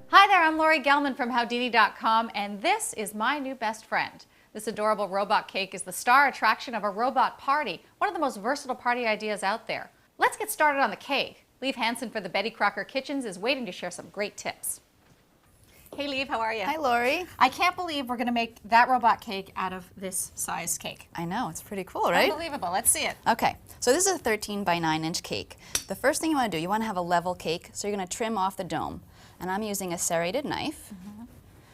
Hi there, I'm Lori Gelman from Howdini.com, and this is my new best friend. This adorable robot cake is the star attraction of a robot party, one of the most versatile party ideas out there. Let's get started on the cake. Liv Hansen for the Betty Crocker Kitchens is waiting to share some great tips. Hey Liv, how are you? Hi Lori. I can't believe we're going to make that robot cake out of this size cake. I know, it's pretty cool, right? Unbelievable. Let's see it. Okay, so this is a 13 by 9 inch cake. The first thing you want to do, you want to have a level cake, so you're going to trim off the dome. And I'm using a serrated knife.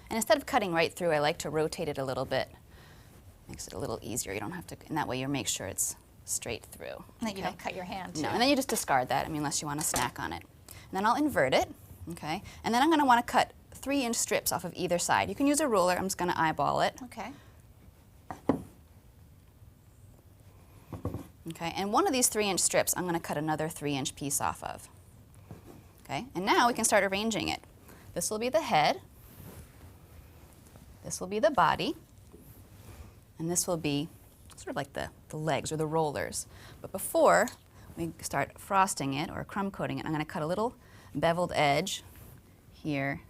And instead of cutting right through, I like to rotate it a little bit. Makes it a little easier. You don't have to, and that way you make sure it's straight through. And that you don't cut your hand too. No, and then you just discard that, unless you want to snack on it. And then I'll invert it, okay? And then I'm going to want to cut 3-inch strips off of either side. You can use a ruler. I'm just going to eyeball it. Okay. Okay, and one of these 3-inch strips, I'm going to cut another 3-inch piece off of. Okay, and now we can start arranging it. This will be the head. This will be the body. And this will be sort of like the legs or the rollers. But before we start frosting it or crumb coating it, I'm going to cut a little beveled edge here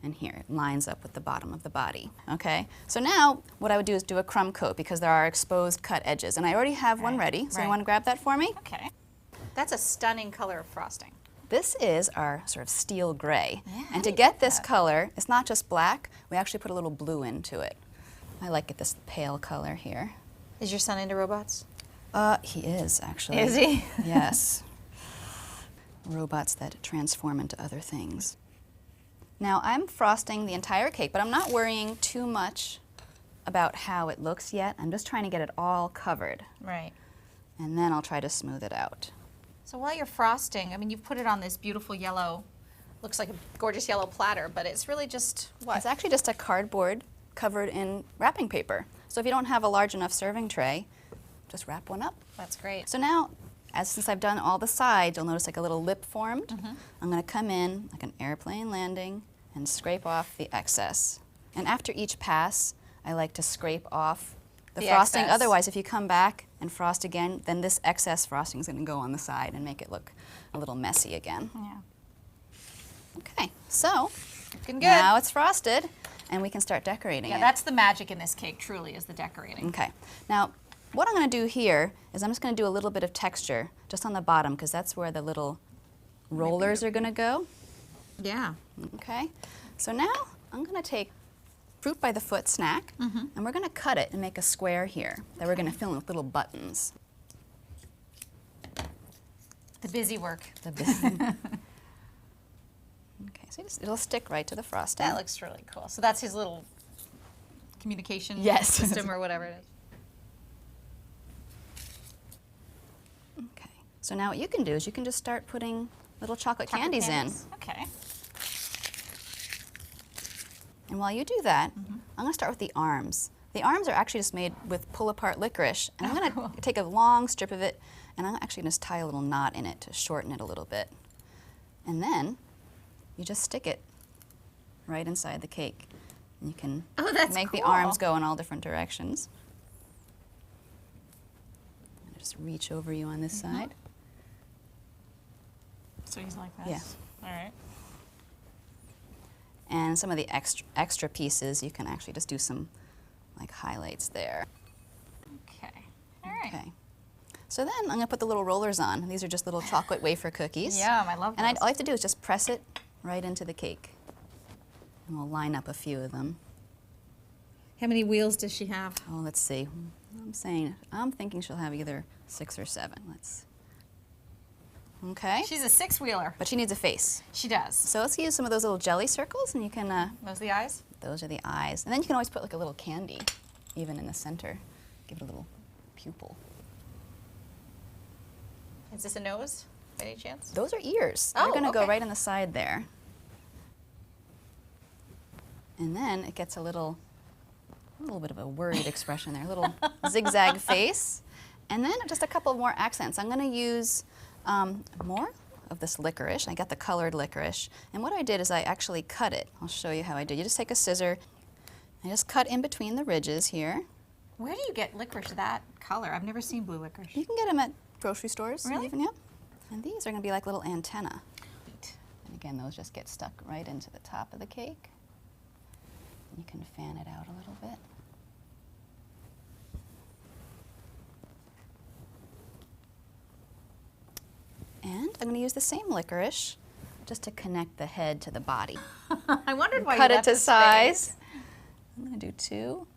and here. It lines up with the bottom of the body. Okay, so now what I would do is do a crumb coat because there are exposed cut edges. And I already have one ready, so you want to grab that for me? Okay. That's a stunning color of frosting. This is our sort of steel gray. Yeah, and to get this color, it's not just black, we actually put a little blue into it. I like it this pale color here. Is your son into robots? He is, actually. Is he? Yes. Robots that transform into other things. Now, I'm frosting the entire cake, but I'm not worrying too much about how it looks yet. I'm just trying to get it all covered. Right. And then I'll try to smooth it out. So while you're frosting, I mean, you've put it on this beautiful yellow, looks like a gorgeous yellow platter, but it's really just what? It's actually just a cardboard covered in wrapping paper. So if you don't have a large enough serving tray, just wrap one up. That's great. So now, since I've done all the sides, you'll notice like a little lip formed. I'm going to come in like an airplane landing and scrape off the excess. And after each pass, I like to scrape off the frosting. Excess. Otherwise, if you come back and frost again, then this excess frosting is going to go on the side and make it look a little messy again. Yeah. Okay, so Looking good. now it's frosted. And we can start decorating it. Yeah, that's the magic in this cake, truly, is the decorating. Okay. Now, what I'm going to do here is I'm just going to do a little bit of texture just on the bottom because that's where the little rollers are going to go. Yeah. Okay. So now I'm going to take fruit by the foot snack and we're going to cut it and make a square here that we're going to fill in with little buttons. The busy work. Okay, so it'll stick right to the frosting. That looks really cool. So that's his little communication system or whatever it is. Okay. So now what you can do is you can just start putting little chocolate candies in. Okay. And while you do that, I'm going to start with the arms. The arms are actually just made with pull-apart licorice. And I'm going to take a long strip of it, and I'm actually going to tie a little knot in it to shorten it a little bit. And then you just stick it right inside the cake. And you can make the arms go in all different directions. And just reach over you on this side. So he's like this? Yeah. All right. And some of the extra pieces, you can actually just do some like highlights there. Okay. All right. Okay. So then I'm going to put the little rollers on. These are just little chocolate wafer cookies. Yum, I love those. And all I have to do is just press it right into the cake. And we'll line up a few of them. How many wheels does she have? Oh, let's see. I'm thinking she'll have either 6 or 7. Okay. She's a 6-wheeler. But she needs a face. She does. So let's use some of those little jelly circles and you can... Those the eyes? Those are the eyes. And then you can always put like a little candy, even in the center. Give it a little pupil. Is this a nose, by any chance? Those are ears. Oh, They're going to go okay. right on the side there. And then it gets a little bit of a worried expression there, a little zigzag face. And then just a couple more accents. I'm going to use more of this licorice. I got the colored licorice. And what I did is I actually cut it. I'll show you how I did. You just take a scissor. I just cut in between the ridges here. Where do you get licorice that color? I've never seen blue licorice. You can get them at grocery stores. Really? Even, yeah. And these are going to be like little antenna. And again, those just get stuck right into the top of the cake. You can fan it out a little bit. And I'm going to use the same licorice just to connect the head to the body. I wondered why you Cut it left to the size. space. I'm going to do 2.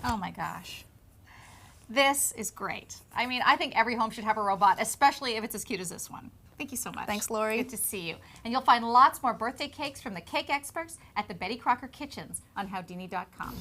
Oh my gosh. This is great. I mean, I think every home should have a robot, especially if it's as cute as this one. Thank you so much. Thanks, Lori. Good to see you. And you'll find lots more birthday cakes from the cake experts at the Betty Crocker Kitchens on Howdini.com.